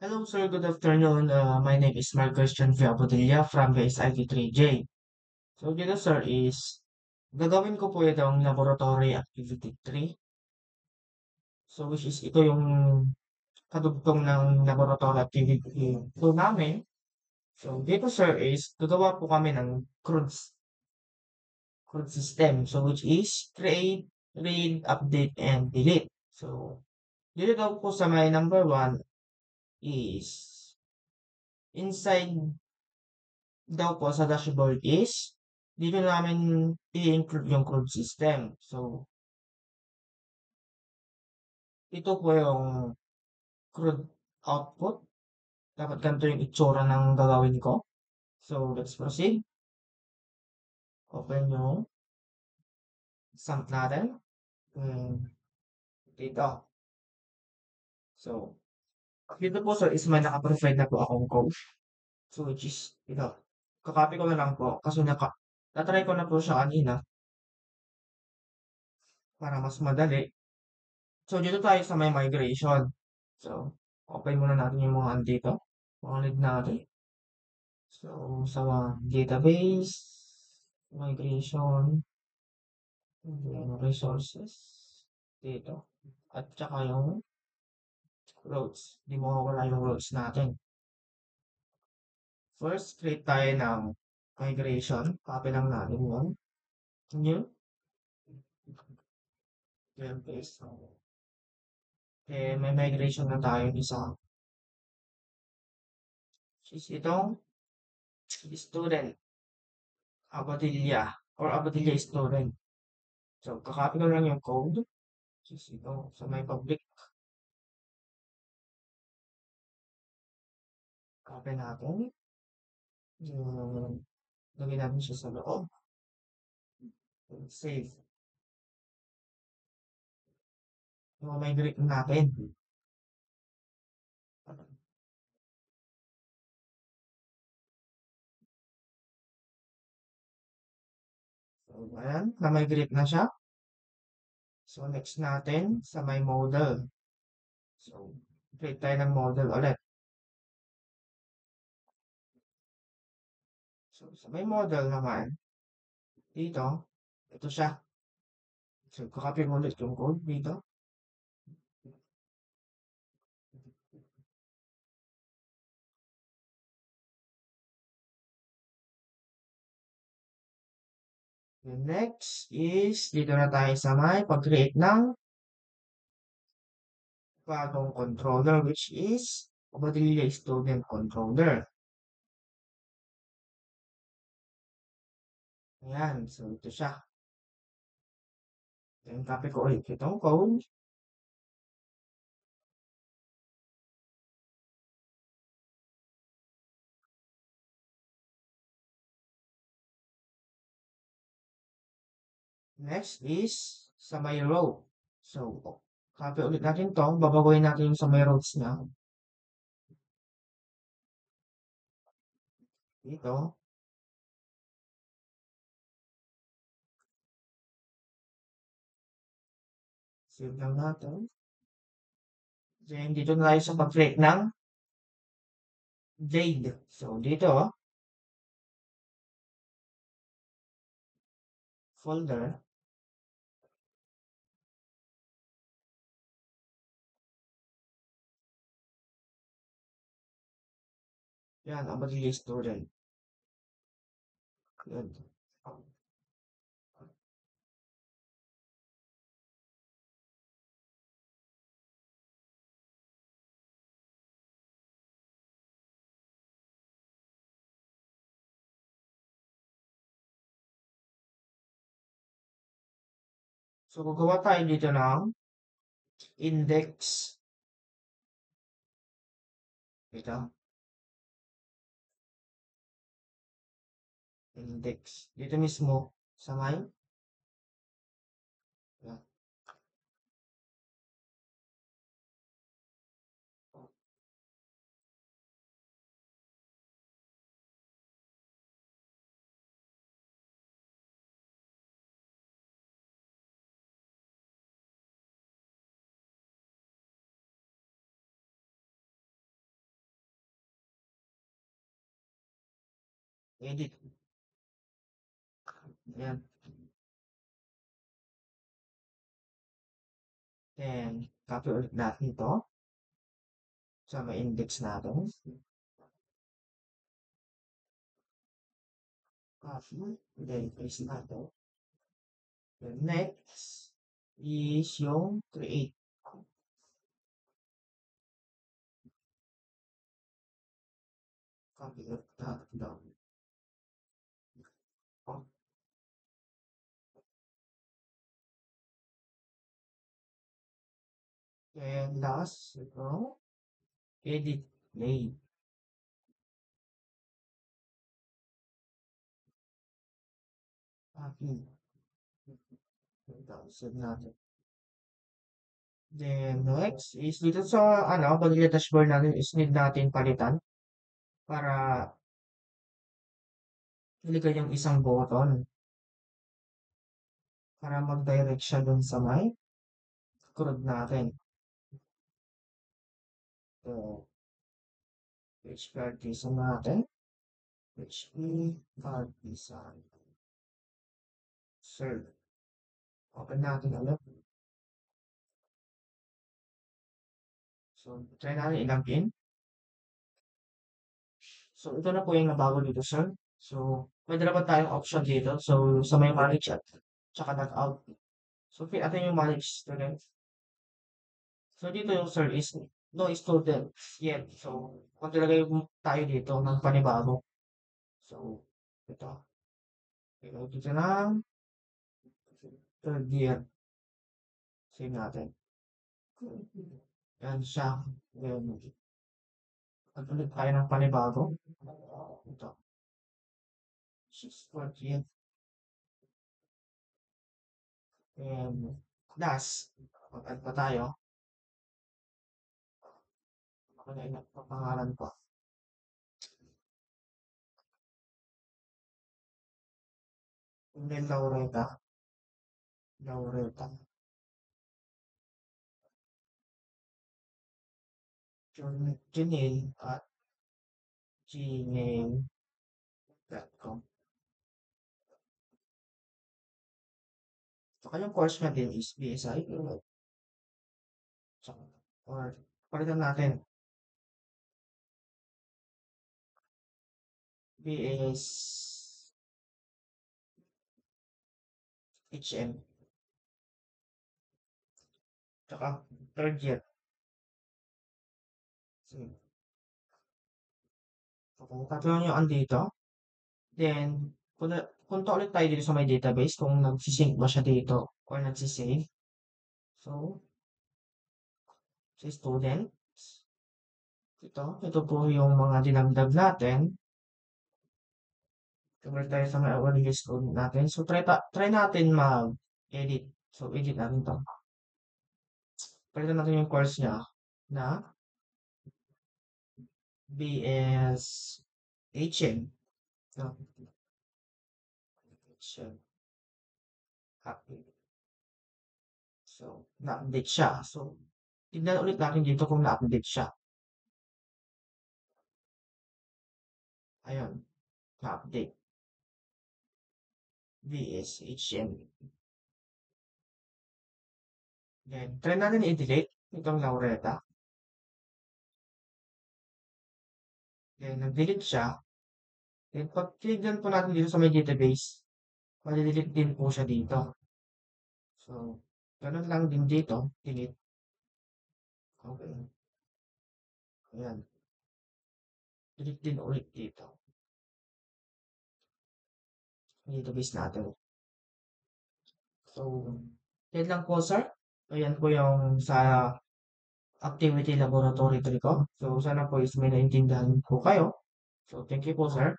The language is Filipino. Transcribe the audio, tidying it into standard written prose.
Hello, sir. Good afternoon. My name is Marcos Chanfia Bodilla from the SIT3J. So, dito, sir, is gagawin ko po itong laboratory activity 3. So, which is ito yung kadugtong ng laboratory activity 2 namin. So, dito, sir, is gagawa po kami ng CRUD system. So, which is create, read, update, and delete. So, dito daw po sa may number 1 is inside daw po sa dashboard is dito namin i-include yung CRUD system. So, ito po yung CRUD output. Dapat ganito yung itsura ng gagawin ko. So, let's proceed. Open yung sump natin. Dito. So, dito po sir is may naka-provide na po akong code. So, which is, ito. Kakopy ko na lang po kasi natry ko na po siya kanina para mas madali. So, dito tayo sa may migration. So, open muna natin yung mga andito. Mga lead natin. So, sa database, migration, yung resources, dito. At saka yung roads. Hindi mawawala yung roads natin. First, create tayo ng migration. Copy lang natin yun. New. Then paste. May migration na tayo isa. Is itong student. Abadilla. Or Abadilla student. So, kakopy ko lang yung code. Is ito sa may public. Copy natin. Lagyan natin siya sa loob. Save. I-migrate natin. So, ayan. Na-migrate na siya. So, next natin sa may model. So, create tayo ng model ulit. So, sa may model naman, dito, ito siya. So, kakopy mo ulit yung code dito. The next is, dito na tayo sa may pag-create ng bagong controller, which is Abadilla Student Controller. Ayan, so ito siya. Then, copy ko ulit itong code. Next is sa may row. So, copy ulit natin to. Babaguhin natin yung sa may rows niya. Dito. Save lang natin. Then, dito na tayo sa pag-create ng Jade. So, dito, folder. Yan, Abadilla Student. Yan. So, gagawa tayo dito ng index. Ito, index. Dito mismo, sa may. Yan. edit. Ayan. Then, copy ulit natin ito sa may index natin. Copy. Then, paste natin. Then, next is yung create. Copy ulit natin ito. And last, ito, edit name. Copy. Ito, save natin. Then, next is dito sa, Vanilla dashboard natin is need natin palitan para ilagay yung isang button para mag-direct siya dun sa may CRUD natin. So, PHP design natin. PHP design. Serve. Open natin ulit. So, try natin i-log in. So, ito na po yung nabago dito, sir. So, pwede naman tayong option dito. So, sa may manage at tsaka log-out. So, fit natin yung manage student. So, dito yung sir is no student yet. So, maglalagay tayo dito ng panibago. So, ito. Ito dito na third year. Save natin. Yan siya. Yan. Ulit tayo ng panibago. Ito. 6/4. And last, mag-add pa tayo. Ako na ipapangalan ko. And then Laureta. Laureta. Gmail at gmail.com. So, kanyang course na din is BSI. So, or palitan natin. BS HM. Tsaka third year. So, kung tatlo lang yung andito, then, punta ulit tayo dito sa may database kung nagsisync ba siya dito or nagsisave. So, sa students, ito po yung mga dinagdag natin. Tuloy tayo sa may awareness code natin. So, try natin mag-edit. So, edit natin to. Palitan natin yung course niya na BS HM. No? HM. Copy. So, na-update siya. So, tignan ulit natin dito kung na-update siya. Ayun. Na-update. VSHM. Then, try natin i-delete itong Laureta. Then, nag-delete siya. Then, pag tinignan po natin dito sa may database, mali-delete din po siya dito. So, ganun lang din dito. Delete. Okay. Ayan. Delete din ulit dito. Database natin. So, yan lang po, sir. Ayan po yung sa activity laboratory 3 ko. So, sana po is may naintindihan po kayo. So, thank you po, sir.